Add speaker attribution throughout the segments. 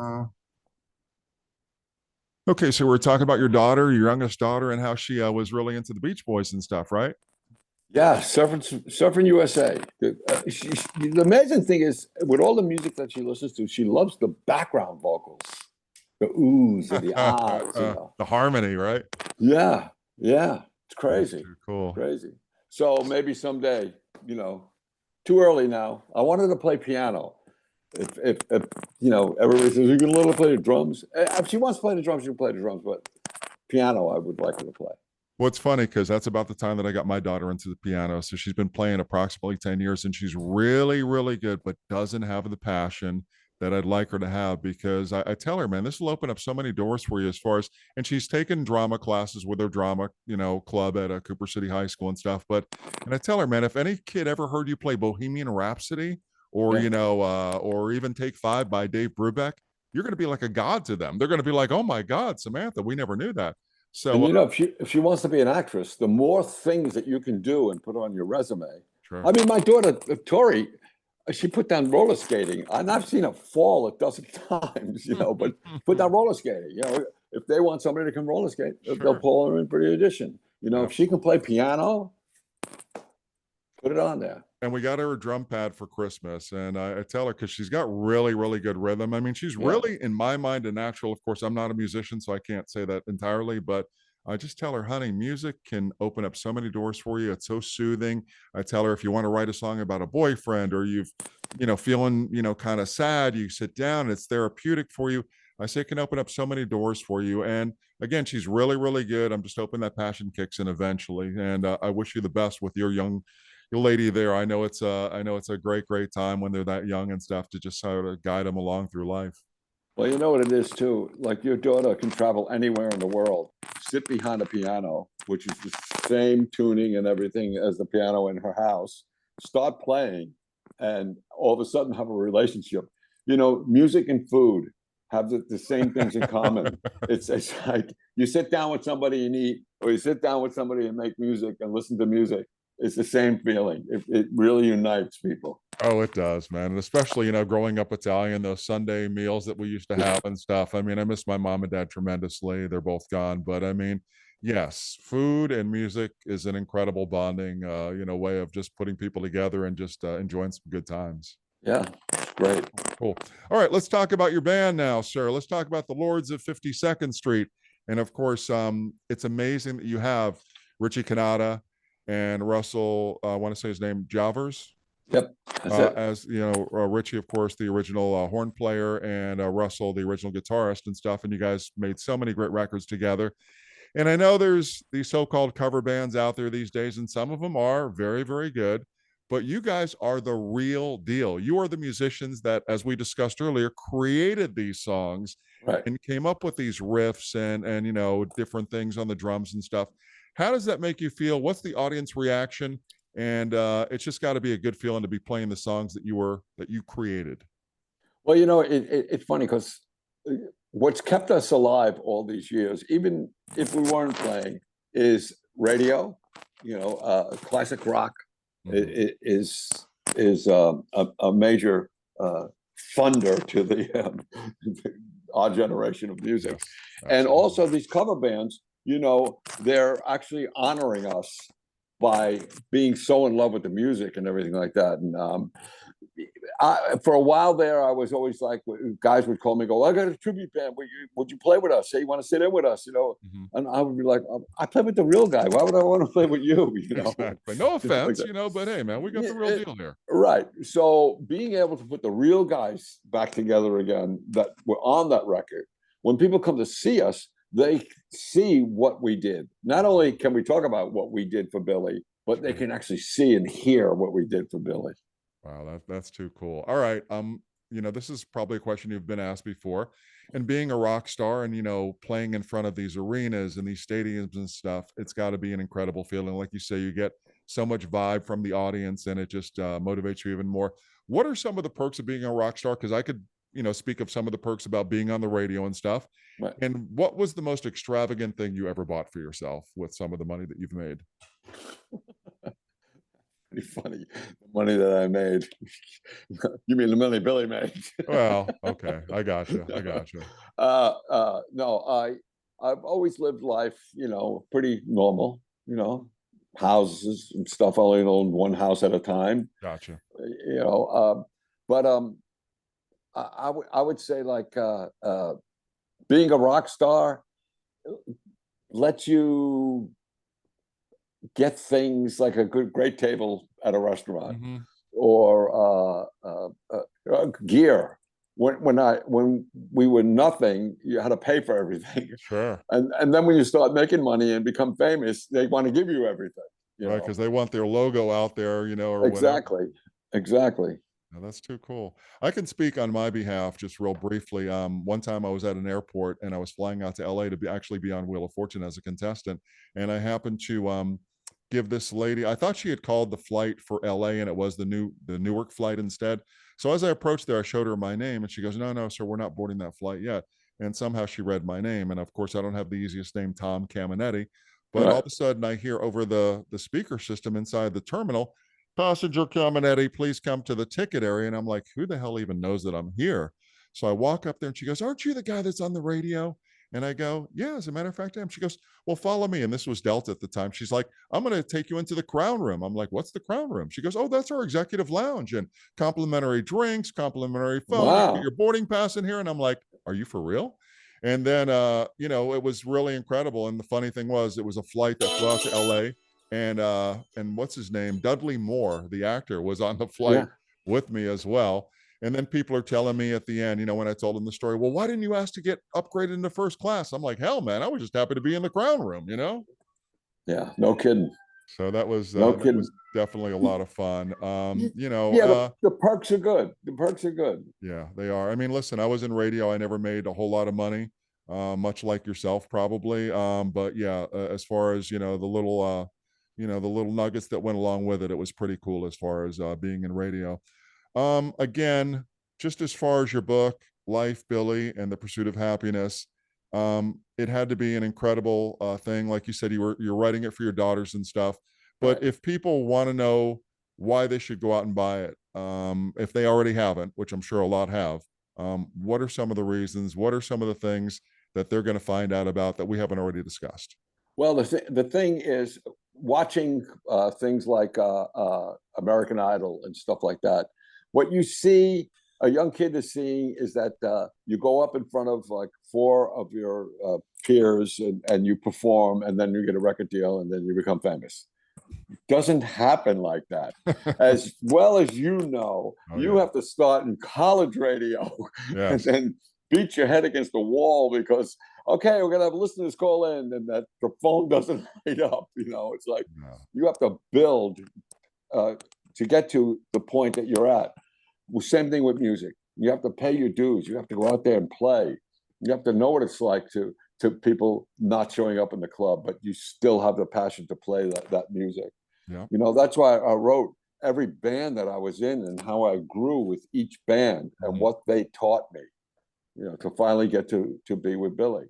Speaker 1: Uh, okay, so we're talking about your daughter, your youngest daughter, and how she was really into the Beach Boys and stuff, right?
Speaker 2: Yeah, Surfing USA. The amazing thing is, with all the music that she listens to, she loves the background vocals, the oohs and the ahs,
Speaker 1: The harmony, right?
Speaker 2: Yeah, yeah, it's
Speaker 1: That's
Speaker 2: crazy,
Speaker 1: too cool.
Speaker 2: crazy. So maybe someday, too early now. I wanted to play piano. If everybody says you can let her play the drums. If she wants to play the drums, she can play the drums. But piano, I would like her to play.
Speaker 1: Well, it's funny because that's about the time that I got my daughter into the piano. So she's been playing approximately 10 years and she's really, really good, but doesn't have the passion that I'd like her to have because I tell her, man, this will open up so many doors for you as far as, and she's taken drama classes with her drama, club at Cooper City High School and stuff. And I tell her, man, if any kid ever heard you play Bohemian Rhapsody or,
Speaker 2: Yeah.
Speaker 1: or even Take Five by Dave Brubeck, you're going to be like a god to them. They're going to be like, oh my God, Samantha, we never knew that.
Speaker 2: And
Speaker 1: So,
Speaker 2: if she wants to be an actress, the more things that you can do and put on your resume.
Speaker 1: sure.
Speaker 2: I mean, my daughter Tori, she put down roller skating, and I've seen her fall a dozen times, but put down roller skating. If they want somebody to come roller skate, they'll
Speaker 1: Sure.
Speaker 2: pull her in for the audition. If she can
Speaker 1: Absolutely.
Speaker 2: play piano, put it on there.
Speaker 1: And we got her a drum pad for Christmas. And I tell her because she's got really, really good rhythm. I mean, she's
Speaker 2: Yeah.
Speaker 1: really, in my mind, a natural. Of course, I'm not a musician, so I can't say that entirely, but I just tell her, honey, music can open up so many doors for you. It's so soothing. I tell her if you want to write a song about a boyfriend or you've, feeling, kind of sad, you sit down, it's therapeutic for you. I say it can open up so many doors for you. And again, she's really, really good. I'm just hoping that passion kicks in eventually. And I wish you the best with your lady there. I know it's a great, great time when they're that young and stuff to just sort of guide them along through life.
Speaker 2: Well, you know what it is too. Like your daughter can travel anywhere in the world, sit behind a piano, which is the same tuning and everything as the piano in her house, start playing, and all of a sudden have a relationship. Music and food have the same things in common. It's like you sit down with somebody and eat, or you sit down with somebody and make music and listen to music. It's the same feeling. It really unites people.
Speaker 1: Oh, it does, man. And especially, growing up Italian, those Sunday meals that we used to have and stuff. I mean, I miss my mom and dad tremendously. They're both gone. But I mean, yes, food and music is an incredible bonding, way of just putting people together and just enjoying some good times.
Speaker 2: Yeah, it's great.
Speaker 1: Cool. All right, let's talk about your band now, sir. Let's talk about the Lords of 52nd Street. And of course, it's amazing that you have Richie Canada and Russell, I want to say his name, Javers,
Speaker 2: Yep, that's it.
Speaker 1: as Richie, of course, the original horn player, and Russell, the original guitarist and stuff. And you guys made so many great records together. And I know there's these so-called cover bands out there these days, and some of them are very, very good. But you guys are the real deal. You are the musicians that, as we discussed earlier, created these songs
Speaker 2: Right.
Speaker 1: and came up with these riffs and different things on the drums and stuff. How does that make you feel? What's the audience reaction? And it's just got to be a good feeling to be playing the songs that you created.
Speaker 2: Well, it's funny because what's kept us alive all these years, even if we weren't playing, is radio. Classic rock
Speaker 1: Mhm.
Speaker 2: is a major funder to our generation of music,
Speaker 1: Yes,
Speaker 2: and
Speaker 1: absolutely.
Speaker 2: also these cover bands. They're actually honoring us by being so in love with the music and everything like that. And for a while there, I was always like, guys would call me, go, I got a tribute band. Would you play with us? Say you want to sit in with us,
Speaker 1: Mhm.
Speaker 2: And I would be like, I play with the real guy. Why would I want to play with you?
Speaker 1: Exactly. No
Speaker 2: Like
Speaker 1: offense,
Speaker 2: that.
Speaker 1: but hey, man, we got
Speaker 2: Yeah,
Speaker 1: the real deal here.
Speaker 2: right. So being able to put the real guys back together again that were on that record, when people come to see us, they see what we did. Not only can we talk about what we did for Billy, but they
Speaker 1: Sure.
Speaker 2: can actually see and hear what we did for Billy.
Speaker 1: Wow, that's too cool. All right. This is probably a question you've been asked before. And being a rock star and playing in front of these arenas and these stadiums and stuff, it's got to be an incredible feeling. Like you say, you get so much vibe from the audience and it just motivates you even more. What are some of the perks of being a rock star? Because I could, speak of some of the perks about being on the radio and stuff.
Speaker 2: Right.
Speaker 1: And what was the most extravagant thing you ever bought for yourself with some of the money that you've made?
Speaker 2: pretty funny, the money that I made. You mean the money Billy made?
Speaker 1: Well, okay, I gotcha. I gotcha.
Speaker 2: No, I've always lived life, pretty normal, houses and stuff. I only owned one house at a time,
Speaker 1: Gotcha.
Speaker 2: you know. But I would say like being a rock star lets you get things like a great table at a restaurant,
Speaker 1: Hmm.
Speaker 2: or gear. When we were nothing, you had to pay for everything,
Speaker 1: Sure.
Speaker 2: and then when you start making money and become famous, they want to give you everything. You
Speaker 1: Right,
Speaker 2: know
Speaker 1: because they want their logo out there, or whatever.
Speaker 2: exactly, exactly.
Speaker 1: No, that's too cool. I can speak on my behalf just real briefly. One time I was at an airport and I was flying out to LA to actually be on Wheel of Fortune as a contestant. And I happened to give this lady, I thought she had called the flight for LA and it was the Newark flight instead. So as I approached there, I showed her my name and she goes, "No, no, sir, we're not boarding that flight yet." And somehow she read my name. And of course, I don't have the easiest name, Tom Caminetti. But all
Speaker 2: Right.
Speaker 1: of a sudden I hear over the speaker system inside the terminal, "Passenger Caminiti, please come to the ticket area." And I'm like, who the hell even knows that I'm here? So I walk up there and she goes, "Aren't you the guy that's on the radio?" And I go, "Yeah, as a matter of fact, I am." She goes, "Well, follow me." And this was Delta at the time. She's like, "I'm going to take you into the crown room." I'm like, "What's the crown room?" She goes, "Oh, that's our executive lounge and complimentary drinks, complimentary phone. You get
Speaker 2: Wow.
Speaker 1: your boarding pass in here." And I'm like, "Are you for real?" And then, it was really incredible. And the funny thing was, it was a flight that flew out to LA, and what's his name, Dudley Moore, the actor, was on the flight
Speaker 2: Yeah.
Speaker 1: with me as well. And then people are telling me at the end, when I told them the story, "Well, why didn't you ask to get upgraded into first class?" I'm like, "Hell, man, I was just happy to be in the crown room."
Speaker 2: Yeah. No kidding.
Speaker 1: So that was
Speaker 2: No
Speaker 1: that
Speaker 2: kidding.
Speaker 1: was definitely a lot of fun.
Speaker 2: Yeah. The perks are good. The perks are good.
Speaker 1: Yeah, they are. I mean, listen, I was in radio. I never made a whole lot of money, much like yourself, probably. But yeah, as far as the little nuggets that went along with it, it was pretty cool as far as being in radio. Again, just as far as your book, Life, Billy, and the Pursuit of Happiness, it had to be an incredible thing. Like you said, you're writing it for your daughters and stuff. But
Speaker 2: Right.
Speaker 1: if people want to know why they should go out and buy it, if they already haven't, which I'm sure a lot have, what are some of the reasons? What are some of the things that they're going to find out about that we haven't already discussed?
Speaker 2: Well, the thing is, watching things like American Idol and stuff like that, what you see a young kid is seeing is that you go up in front of like four of your peers, and you perform, and then you get a record deal, and then you become famous. Doesn't happen like that. As well as
Speaker 1: Oh
Speaker 2: you
Speaker 1: yeah,
Speaker 2: have to start in college radio and
Speaker 1: yes,
Speaker 2: then beat your head against the wall because, okay, we're gonna have listeners call in, and that the phone doesn't light up. It's like
Speaker 1: no,
Speaker 2: you have to build uh, to get to the point that you're at. Well, same thing with music. You have to pay your dues. You have to go out there and play. You have to know what it's like to people not showing up in the club, but you still have the passion to play that music.
Speaker 1: yeah.
Speaker 2: That's why I wrote every band that I was in and how I grew with each band and
Speaker 1: Mhm.
Speaker 2: what they taught me, to finally get to be with Billy.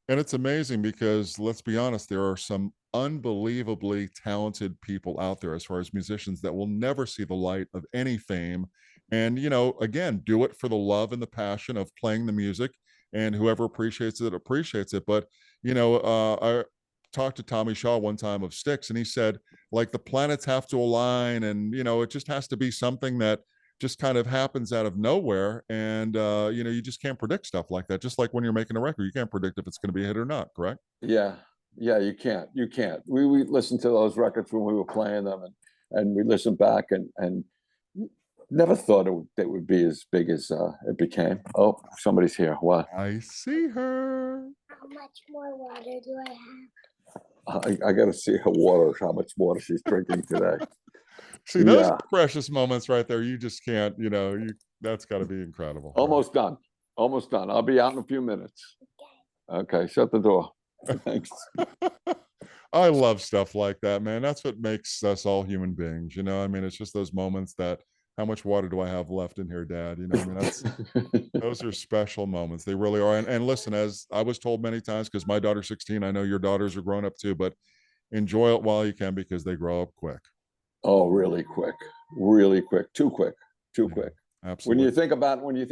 Speaker 1: And it's amazing because let's be honest, there are some unbelievably talented people out there as far as musicians that will never see the light of any fame. And, again, do it for the love and the passion of playing the music. And whoever appreciates it, appreciates it. But, I talked to Tommy Shaw one time of Styx, and he said, like, the planets have to align. And, it just has to be something that just kind of happens out of nowhere. And, you just can't predict stuff like that. Just like when you're making a record, you can't predict if it's going to be a hit or not, correct?
Speaker 2: Yeah, yeah, you can't. We listened to those records when we were playing them, and we listened back, and never thought they would be as big as it became. Oh, somebody's here. What?
Speaker 1: I see her.
Speaker 3: How much more water do I have?
Speaker 2: I got to see her water. How much water she's drinking today?
Speaker 1: See, those are
Speaker 2: Yeah,
Speaker 1: the precious moments right there. You just can't, that's got to be incredible, right?
Speaker 2: almost done. Almost done. I'll be out in a few minutes. Okay, shut the door. Thanks.
Speaker 1: I love stuff like that, man. That's what makes us all human beings. I mean, it's just those moments that, how much water do I have left in here, Dad? I mean, those are special moments. They really are. And listen, as I was told many times, because my daughter's 16, I know your daughters are grown up too, but enjoy it while you can because they grow up quick.
Speaker 2: Oh, really quick, too quick, too
Speaker 1: Yeah,
Speaker 2: quick. When
Speaker 1: absolutely.
Speaker 2: you think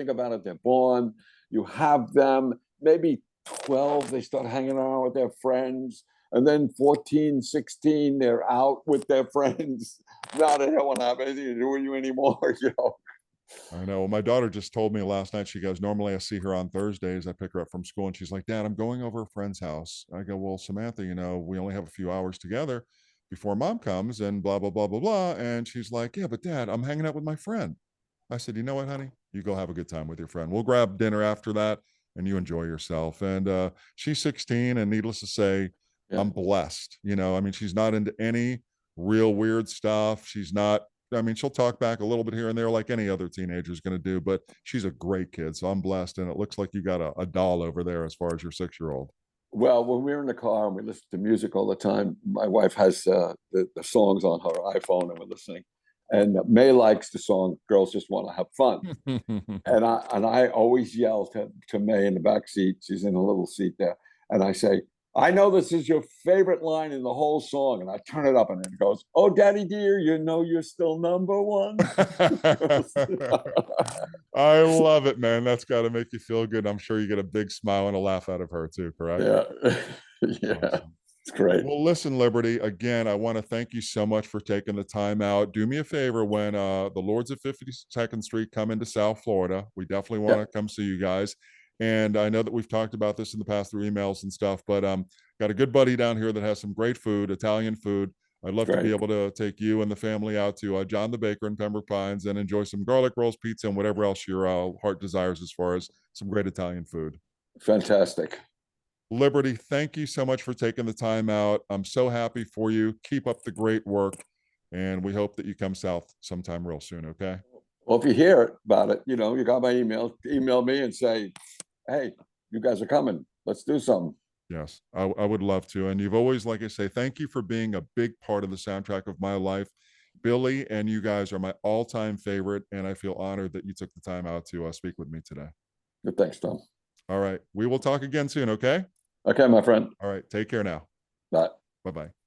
Speaker 2: about it, they're born, you have them, maybe 12, they start hanging around with their friends. And then 14, 16, they're out with their friends. Now they don't want to have anything to do with you anymore.
Speaker 1: I know. Well, my daughter just told me last night, she goes, normally I see her on Thursdays. I pick her up from school and she's like, Dad, I'm going over a friend's house. I go, well, Samantha, we only have a few hours together before mom comes and blah, blah, blah, blah, blah. And she's like, yeah, but Dad, I'm hanging out with my friend. I said, you know what, honey? You go have a good time with your friend. We'll grab dinner after that and you enjoy yourself. And she's 16. And needless to say,
Speaker 2: Yeah.
Speaker 1: I'm blessed. I mean, she's not into any real weird stuff. She's not, I mean, she'll talk back a little bit here and there like any other teenager is going to do, but she's a great kid. So I'm blessed. And it looks like you got a doll over there as far as your 6-year-old.
Speaker 2: Well, when we're in the car and we listen to music all the time, my wife has the songs on her iPhone and we're listening. And May likes the song "Girls Just Want to Have Fun," and I always yell to May in the back seat. She's in a little seat there, and I say, "I know this is your favorite line in the whole song," and I turn it up, and it goes, "Oh, Daddy dear, you know you're still number one."
Speaker 1: I love it, man. That's got to make you feel good. I'm sure you get a big smile and a laugh out of her too, correct?
Speaker 2: Yeah, yeah,
Speaker 1: Awesome.
Speaker 2: it's great.
Speaker 1: Well, listen, Liberty, again, I want to thank you so much for taking the time out. Do me a favor when the Lords of 52nd Street come into South Florida. We definitely want
Speaker 2: Yeah,
Speaker 1: to come see you guys. And I know that we've talked about this in the past through emails and stuff, but got a good buddy down here that has some great food, Italian food. I'd love to be
Speaker 2: great,
Speaker 1: able to take you and the family out to John the Baker in Pembroke Pines and enjoy some garlic rolls, pizza, and whatever else your heart desires as far as some great Italian food.
Speaker 2: fantastic.
Speaker 1: Liberty, thank you so much for taking the time out. I'm so happy for you. Keep up the great work. And we hope that you come south sometime real soon. Okay.
Speaker 2: Well, if you hear about it, you got my email me and say, "Hey, you guys are coming. Let's do something."
Speaker 1: Yes, I would love to. And you've always, like I say, thank you for being a big part of the soundtrack of my life. Billy and you guys are my all time favorite. And I feel honored that you took the time out to speak with me today.
Speaker 2: Good, thanks, Tom.
Speaker 1: All right. We will talk again soon. Okay.
Speaker 2: Okay, my friend.
Speaker 1: All right. Take care now.
Speaker 2: Bye.
Speaker 1: Bye bye.